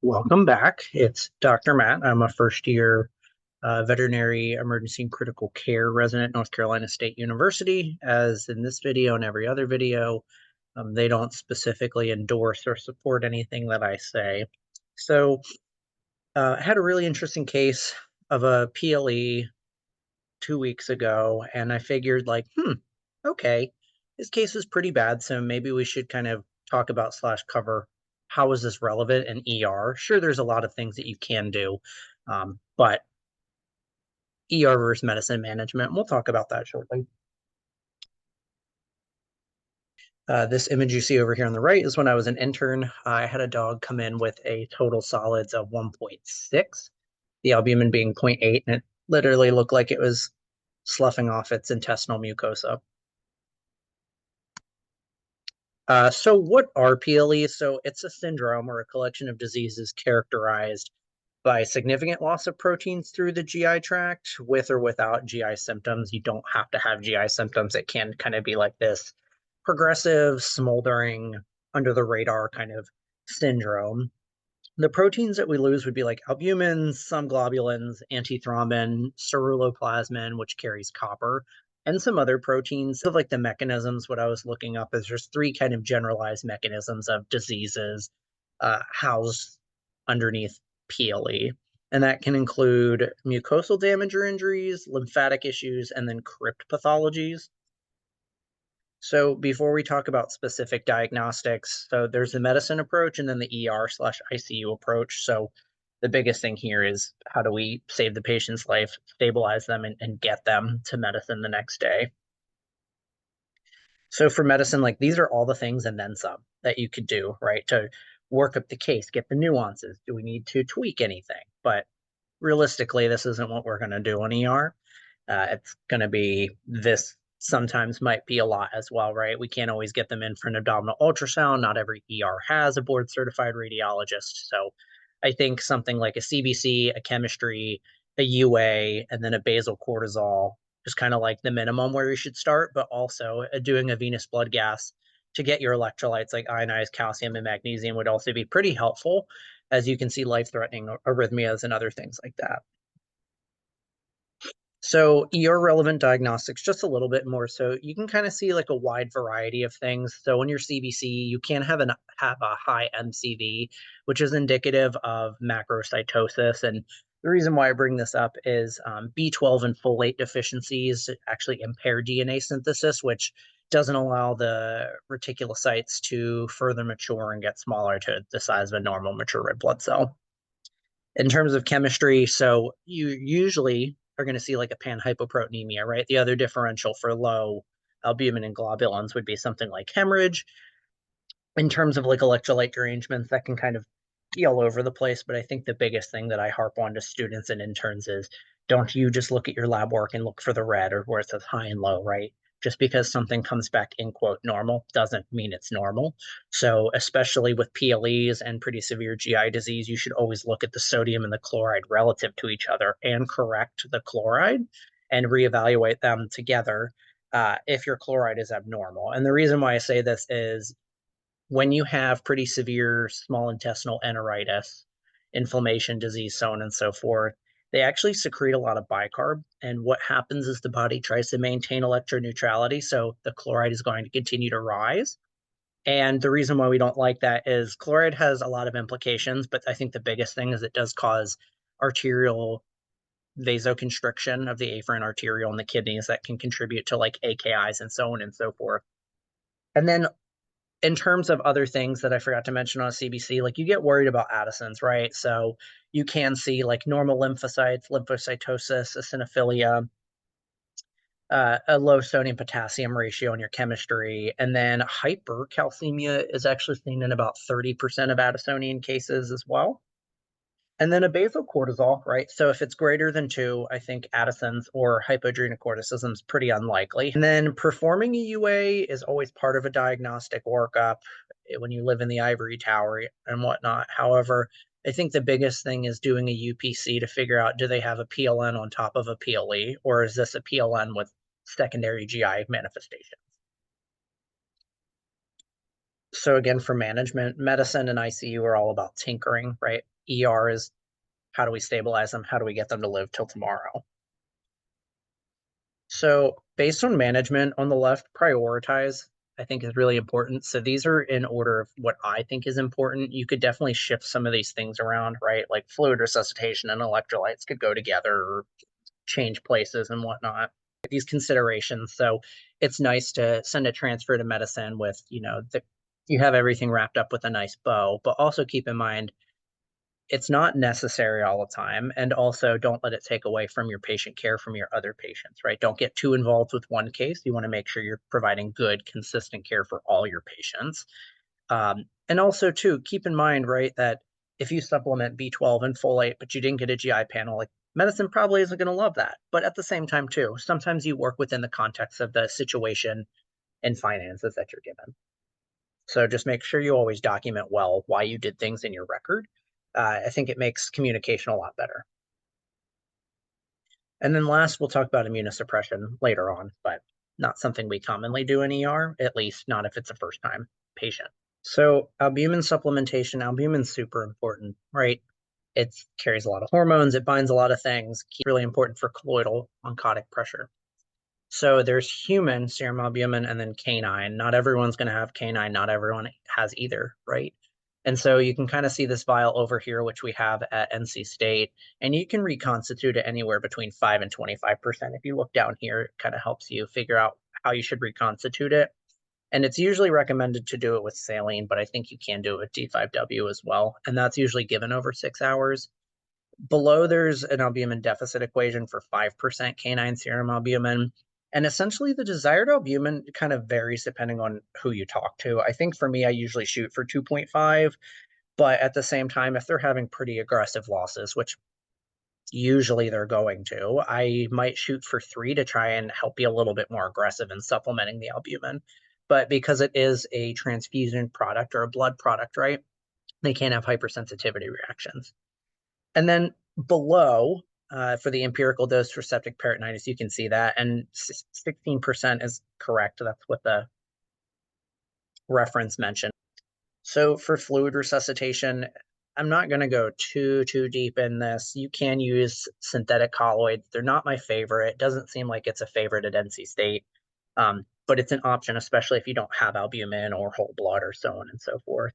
Welcome back. It's Dr. Matt. I'm a first year veterinary emergency and critical care resident at North Carolina State University. As in this video and every other video, they don't specifically endorse or support anything that I say. So I had a really interesting case of a PLE 2 weeks ago, and I figured okay, this case is pretty bad, so maybe we should kind of talk about / cover how is this relevant in ER. Sure, there's a lot of things that you can do, but ER versus medicine management, we'll talk about that shortly. This image you see over here on the right is when I was an intern. I had a dog come in with a total solids of 1.6, the albumin being 0.8, and it literally looked like it was sloughing off its intestinal mucosa. So what are PLEs? So it's a syndrome or a collection of diseases characterized by significant loss of proteins through the GI tract with or without GI symptoms. You don't have to have GI symptoms. It can kind of be like this progressive, smoldering, under the radar kind of syndrome. The proteins that we lose would be like albumin, some globulins, antithrombin, ceruloplasmin, which carries copper, and some other proteins. Of like the mechanisms, what I was looking up is there's three kind of generalized mechanisms of diseases housed underneath PLE. And that can include mucosal damage or injuries, lymphatic issues, and then crypt pathologies. So before we talk about specific diagnostics, so there's the medicine approach and then the ER/ICU approach. So the biggest thing here is how do we save the patient's life, stabilize them, and get them to medicine the next day. So for medicine, like these are all the things and then some that you could do, right? To work up the case, get the nuances. Do we need to tweak anything? But realistically, this isn't what we're going to do on ER. It's going to be this sometimes might be a lot as well, right? We can't always get them in for an abdominal ultrasound. Not every ER has a board certified radiologist. So I think something like a CBC, a chemistry, a UA, and then a basal cortisol is kind of like the minimum where you should start, but also doing a venous blood gas to get your electrolytes like ionized calcium and magnesium would also be pretty helpful, as you can see life-threatening arrhythmias and other things like that. So ER relevant diagnostics, just a little bit more. So you can kind of see like a wide variety of things. So in your CBC, you can have a high MCV, which is indicative of macrocytosis. And the reason why I bring this up is B12 and folate deficiencies actually impair DNA synthesis, which doesn't allow the reticulocytes to further mature and get smaller to the size of a normal mature red blood cell. In terms of chemistry, so you usually are going to see like a panhypoproteinemia, right? The other differential for low albumin and globulins would be something like hemorrhage. In terms of like electrolyte derangements, that can kind of be all over the place. But I think the biggest thing that I harp on to students and interns is don't you just look at your lab work and look for the red or where it says high and low, right? Just because something comes back in quote normal doesn't mean it's normal. So especially with PLEs and pretty severe GI disease, you should always look at the sodium and the chloride relative to each other and correct the chloride and reevaluate them together if your chloride is abnormal. And the reason why I say this is when you have pretty severe small intestinal enteritis, inflammation, disease, so on and so forth, they actually secrete a lot of bicarb. And what happens is the body tries to maintain electroneutrality. So the chloride is going to continue to rise. And the reason why we don't like that is chloride has a lot of implications, but I think the biggest thing is it does cause arterial vasoconstriction of the afferent arteriole in the kidneys that can contribute to like AKIs and so on and so forth. And then in terms of other things that I forgot to mention on CBC, like you get worried about Addison's, right? So you can see like normal lymphocytes, lymphocytosis, eosinophilia, a low sodium potassium ratio in your chemistry. And then hypercalcemia is actually seen in about 30% of Addisonian cases as well. And then a basal cortisol, right? So if it's greater than 2, I think Addison's or hypoadrenocorticism is pretty unlikely. And then performing a UA is always part of a diagnostic workup when you live in the ivory tower and whatnot. However, I think the biggest thing is doing a UPC to figure out, do they have a PLN on top of a PLE, or is this a PLN with secondary GI manifestations? So again, for management, medicine and ICU are all about tinkering, right? ER is how do we stabilize them? How do we get them to live till tomorrow? So based on management on the left, prioritize, I think is really important. So these are in order of what I think is important. You could definitely shift some of these things around, right? Like fluid resuscitation and electrolytes could go together or change places and whatnot. These considerations. So it's nice to send a transfer to medicine with, you have everything wrapped up with a nice bow, but also keep in mind it's not necessary all the time. And also don't let it take away from your patient care from your other patients, right? Don't get too involved with one case. You want to make sure you're providing good, consistent care for all your patients. And also, too, keep in mind, right, that if you supplement B12 and folate, but you didn't get a GI panel, like medicine probably isn't going to love that. But at the same time, too, sometimes you work within the context of the situation and finances that you're given. So just make sure you always document well why you did things in your record. I think it makes communication a lot better. And then last, we'll talk about immunosuppression later on, but not something we commonly do in ER, at least not if it's a first time patient. So albumin supplementation, albumin's super important, right? It carries a lot of hormones, it binds a lot of things, really important for colloidal oncotic pressure. So there's human serum albumin and then canine. Not everyone's going to have canine, not everyone has either, right? And so you can kind of see this vial over here, which we have at NC State, and you can reconstitute it anywhere between 5 and 25%. If you look down here, it kind of helps you figure out how you should reconstitute it. And it's usually recommended to do it with saline, but I think you can do it with D5W as well. And that's usually given over 6 hours. Below, there's an albumin deficit equation for 5% canine serum albumin. And essentially, the desired albumin kind of varies depending on who you talk to. I think for me, I usually shoot for 2.5, but at the same time, if they're having pretty aggressive losses, which usually they're going to, I might shoot for 3 to try and help be a little bit more aggressive in supplementing the albumin. But because it is a transfusion product or a blood product, right? They can have hypersensitivity reactions. And then below, for the empirical dose for septic peritonitis, you can see that. And 16% is correct. That's what the reference mentioned. So for fluid resuscitation, I'm not going to go too deep in this. You can use synthetic colloids. They're not my favorite. It doesn't seem like it's a favorite at NC State, but it's an option, especially if you don't have albumin or whole blood or so on and so forth.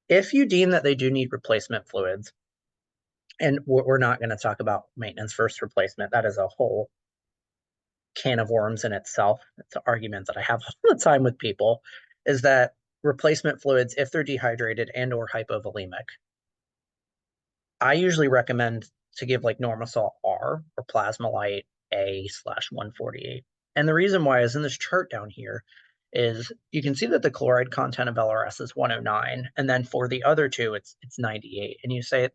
If you deem that they do need replacement fluids, and we're not going to talk about maintenance versus replacement, that is a whole can of worms in itself. It's an argument that I have all the time with people, is that replacement fluids, if they're dehydrated and or hypovolemic, I usually recommend to give like Normasol R or Plasmolite A/148. And the reason why is in this chart down here is you can see that the chloride content of LRS is 109, and then for the other two, it's 98. And you say,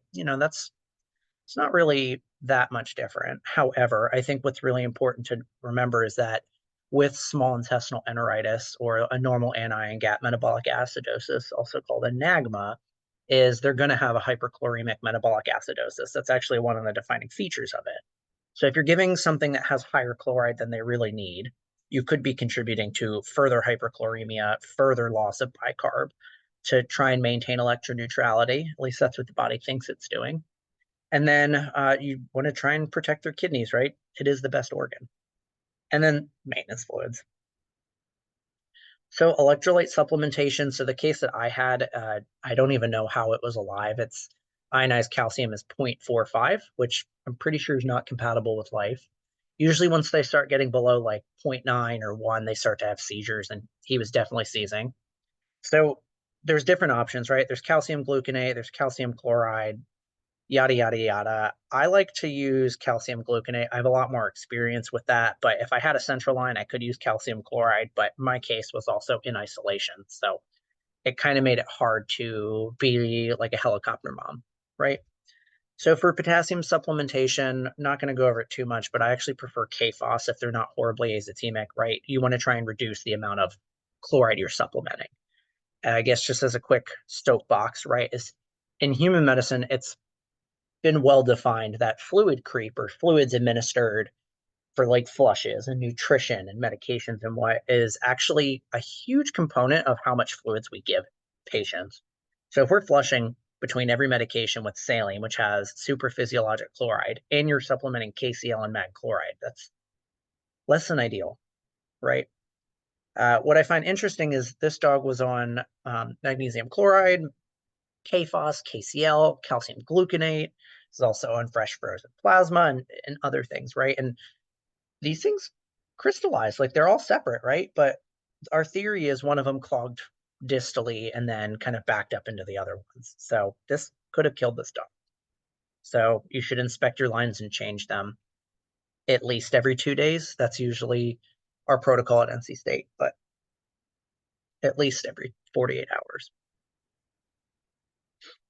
it's not really that much different. However, I think what's really important to remember is that with small intestinal enteritis or a normal anion gap metabolic acidosis, also called a NAGMA, is they're going to have a hyperchloremic metabolic acidosis. That's actually one of the defining features of it. So if you're giving something that has higher chloride than they really need, you could be contributing to further hyperchloremia, further loss of bicarb to try and maintain electroneutrality. At least that's what the body thinks it's doing. And then you want to try and protect their kidneys, right? It is the best organ. And then maintenance fluids. So electrolyte supplementation. So the case that I had, I don't even know how it was alive. It's ionized calcium is 0.45, which I'm pretty sure is not compatible with life. Usually once they start getting below like 0.9 or 1, they start to have seizures, and he was definitely seizing. So there's different options, right? There's calcium gluconate, there's calcium chloride, yada, yada, yada. I like to use calcium gluconate. I have a lot more experience with that, but if I had a central line, I could use calcium chloride, but my case was also in isolation. So it kind of made it hard to be like a helicopter mom, right? So for potassium supplementation, not going to go over it too much, but I actually prefer KFOS if they're not horribly azotemic, right? You want to try and reduce the amount of chloride you're supplementing. I guess just as a quick soapbox, right, is in human medicine, it's been well defined that fluid creep or fluids administered for like flushes and nutrition and medications and what is actually a huge component of how much fluids we give patients. So if we're flushing between every medication with saline, which has super physiologic chloride, and you're supplementing KCl and mag chloride, that's less than ideal, right? What I find interesting is this dog was on magnesium chloride, KPhos, KCl, calcium gluconate. It's also on fresh frozen plasma and other things, right? And these things crystallize, like they're all separate, right? But our theory is one of them clogged distally and then kind of backed up into the other ones. So this could have killed this dog. So you should inspect your lines and change them at least every 2 days. That's usually our protocol at NC State, but at least every 48 hours.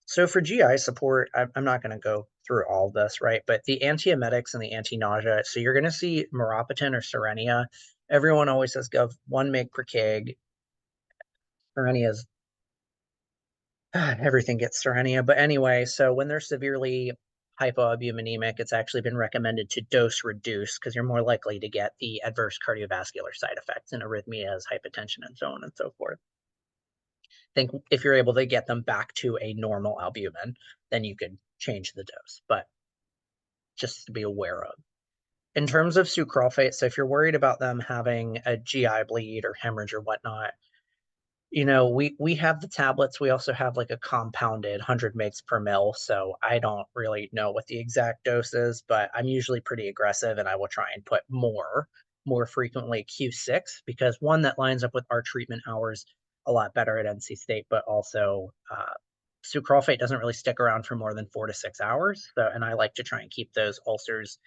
So for GI support, I'm not going to go through all of this, right? But the antiemetics and the anti-nausea. So you're going to see meropenem or Cerenia. Everyone always says go 1 mg per kg. Cerenia is everything gets Cerenia. But anyway, so when they're severely hypoalbuminemic, it's actually been recommended to dose reduce because you're more likely to get the adverse cardiovascular side effects and arrhythmias, hypotension, and so on and so forth. I think if you're able to get them back to a normal albumin, then you could change the dose, but just to be aware of. In terms of sucralfate, so if you're worried about them having a GI bleed or hemorrhage or whatnot, we have the tablets. We also have like a compounded 100 mg per mil. So I don't really know what the exact dose is, but I'm usually pretty aggressive and I will try and put more frequently Q6 because one that lines up with our treatment hours a lot better at NC State, but also sucralfate doesn't really stick around for more than 4 to 6 hours. So, and I like to try and keep those ulcers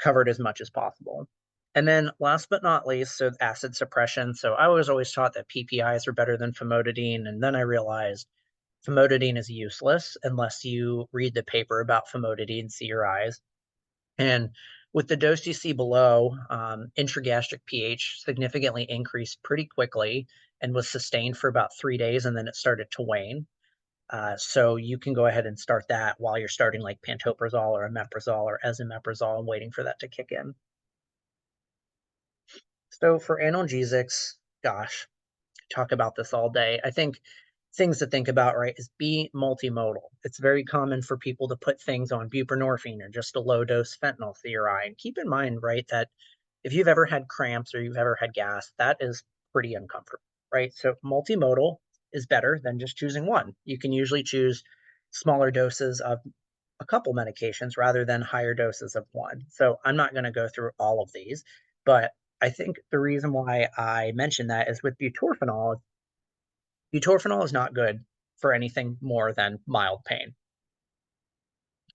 covered as much as possible. And then last but not least, so acid suppression. So I was always taught that PPIs are better than famotidine. And then I realized famotidine is useless unless you read the paper about famotidine, see your eyes. And with the dose you see below, intragastric pH significantly increased pretty quickly and was sustained for about 3 days, and then it started to wane. So you can go ahead and start that while you're starting like pantoprazole or omeprazole or esomeprazole and waiting for that to kick in. So for analgesics, gosh, talk about this all day. I think things to think about, right, is be multimodal. It's very common for people to put things on buprenorphine or just a low dose fentanyl through your eye. And keep in mind, right, that if you've ever had cramps or you've ever had gas, that is pretty uncomfortable, right? So multimodal is better than just choosing one. You can usually choose smaller doses of a couple medications rather than higher doses of one. So I'm not going to go through all of these, but I think the reason why I mentioned that is with butorphanol is not good for anything more than mild pain,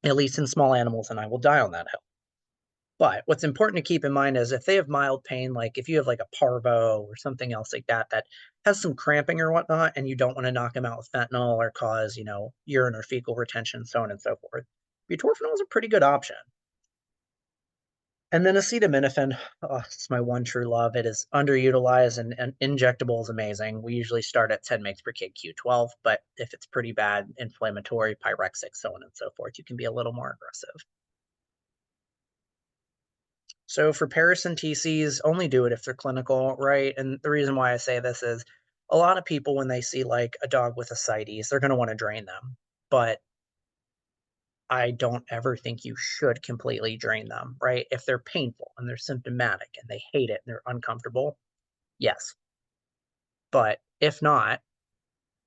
at least in small animals, and I will die on that hill. But what's important to keep in mind is if they have mild pain, like if you have like a parvo or something else like that that has some cramping or whatnot, and you don't want to knock them out with fentanyl or cause, urine or fecal retention, so on and so forth, butorphanol is a pretty good option. And then acetaminophen, oh, it's my one true love. It is underutilized and injectable is amazing. We usually start at 10 mg per kg Q12, but if it's pretty bad, inflammatory, pyrexic, so on and so forth, you can be a little more aggressive. So for paracenteses, only do it if they're clinical, right? And the reason why I say this is a lot of people, when they see like a dog with ascites, they're going to want to drain them. But I don't ever think you should completely drain them, right? If they're painful and they're symptomatic and they hate it and they're uncomfortable, yes. But if not,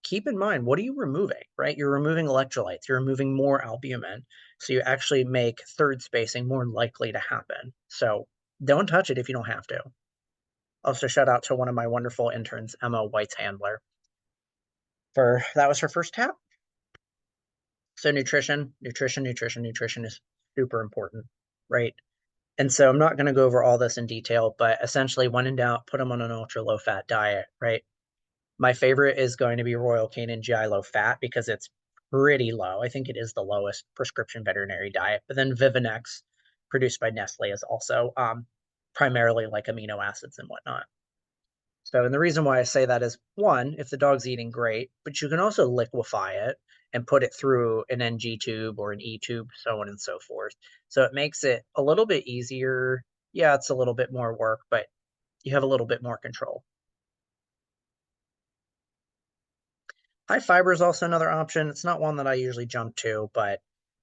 keep in mind, what are you removing, right? You're removing electrolytes, you're removing more albumin. So you actually make third spacing more likely to happen. So don't touch it if you don't have to. Also, shout out to one of my wonderful interns, Emma White's handler. That was her first tap. So nutrition is super important, right? And so I'm not going to go over all this in detail, but essentially, when in doubt, put them on an ultra low fat diet, right? My favorite is going to be Royal Canin GI low fat because it's pretty low. I think it is the lowest prescription veterinary diet. But then Vivinex, produced by Nestle, is also primarily like amino acids and whatnot. So, and the reason why I say that is one, if the dog's eating great, but you can also liquefy it and put it through an NG tube or an E tube, so on and so forth. So it makes it a little bit easier. yeah, it's a little bit more work, but you have a little bit more control. High fiber is also another option. It's not one that I usually jump to, but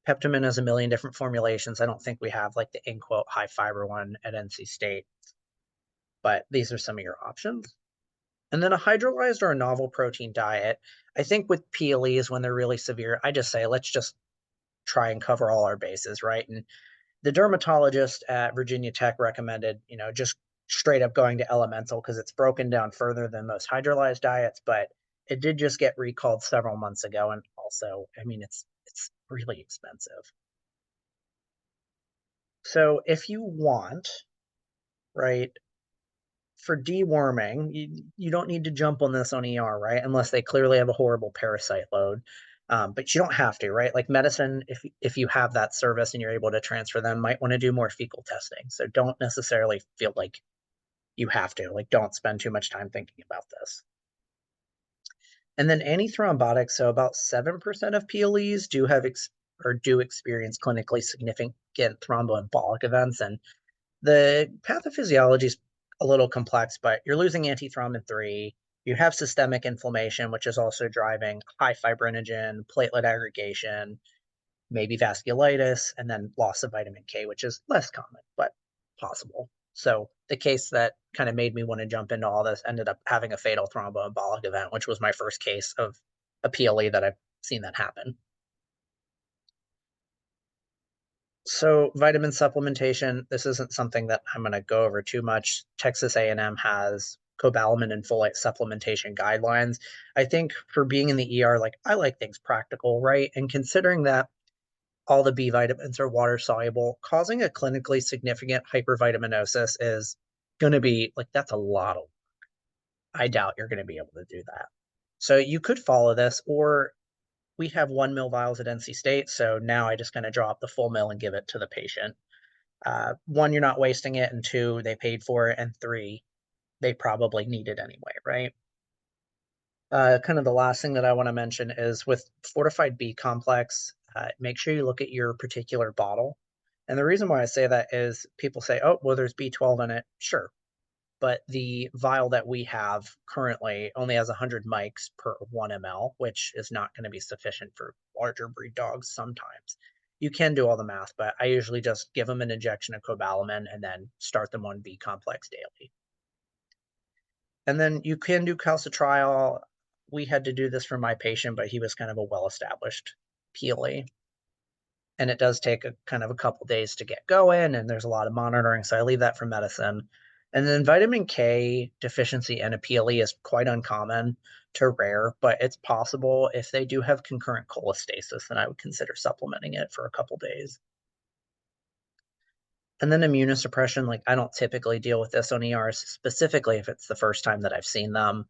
Peptamen has a million different formulations. I don't think we have like the in quote high fiber one at NC State, but these are some of your options. And then a hydrolyzed or a novel protein diet. I think with PLEs, when they're really severe, I just say, let's just try and cover all our bases, right? And the dermatologist at Virginia Tech recommended, just straight up going to elemental because it's broken down further than most hydrolyzed diets, but it did just get recalled several months ago. And also, I mean, it's really expensive. So if you want, right, for deworming, you don't need to jump on this on ER, right? Unless they clearly have a horrible parasite load. But you don't have to, right? Like medicine, if you have that service and you're able to transfer them, might want to do more fecal testing. So don't necessarily feel like you have to. Like, don't spend too much time thinking about this. And then antithrombotics, so about 7% of PLEs do experience clinically significant thromboembolic events. And the pathophysiology is a little complex, but you're losing antithrombin 3. You have systemic inflammation, which is also driving high fibrinogen, platelet aggregation, maybe vasculitis, and then loss of vitamin K, which is less common, but possible. So the case that kind of made me want to jump into all this ended up having a fatal thromboembolic event, which was my first case of a PLE that I've seen that happen. So vitamin supplementation, this isn't something that I'm going to go over too much. Texas A&M has cobalamin and folate supplementation guidelines. I think for being in the ER, like I like things practical, right? And considering that all the B vitamins are water soluble, causing a clinically significant hypervitaminosis is going to be like, that's a lot of, I doubt you're going to be able to do that. So you could follow this, or we have 1 ml vials at NC State. So now I just kind of drop the full mill and give it to the patient. One, you're not wasting it, and two, they paid for it, and three, they probably need it anyway, right? Kind of the last thing that I want to mention is with fortified B complex, make sure you look at your particular bottle. And the reason why I say that is people say, oh, well, there's B12 in it. Sure. But the vial that we have currently only has 100 mics per 1 ml, which is not going to be sufficient for larger breed dogs sometimes. You can do all the math, but I usually just give them an injection of cobalamin and then start them on B complex daily. And then you can do calcitriol. We had to do this for my patient, but he was kind of a well-established PLE. And it does take a kind of a couple days to get going, and there's a lot of monitoring. So I leave that for medicine. And then vitamin K deficiency in a PLE is quite uncommon to rare, but it's possible if they do have concurrent cholestasis, then I would consider supplementing it for a couple days. And then immunosuppression, like I don't typically deal with this on ERs, specifically if it's the first time that I've seen them.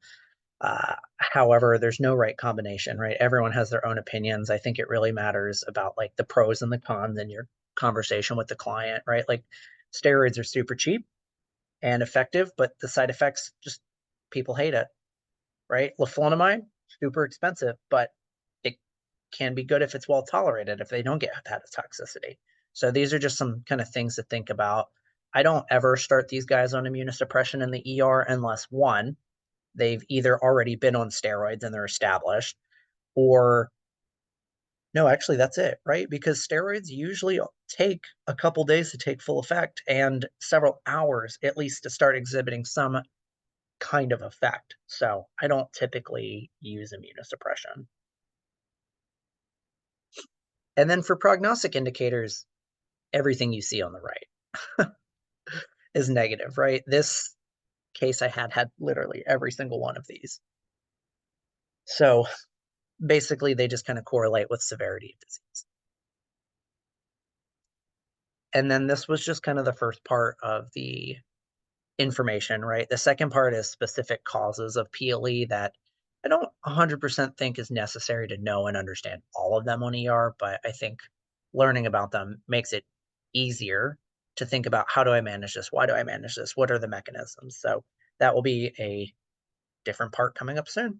However, there's no right combination, right? Everyone has their own opinions. I think it really matters about like the pros and the cons in your conversation with the client, right? Like steroids are super cheap and effective, but the side effects just people hate it, right? Leflunomide, super expensive, but it can be good if it's well tolerated, if they don't get hepatotoxicity. So these are just some kind of things to think about. I don't ever start these guys on immunosuppression in the ER unless one, they've either already been on steroids and they're established, or no, actually, that's it, right? Because steroids usually take a couple days to take full effect and several hours at least to start exhibiting some kind of effect. So I don't typically use immunosuppression. And then for prognostic indicators, everything you see on the right is negative, right? This case I had literally every single one of these. So basically, they just kind of correlate with severity of disease. And then this was just kind of the first part of the information, right? The second part is specific causes of PLE that I don't 100% think is necessary to know and understand all of them on ER, but I think learning about them makes it easier to think about how do I manage this? Why do I manage this? What are the mechanisms? So that will be a different part coming up soon.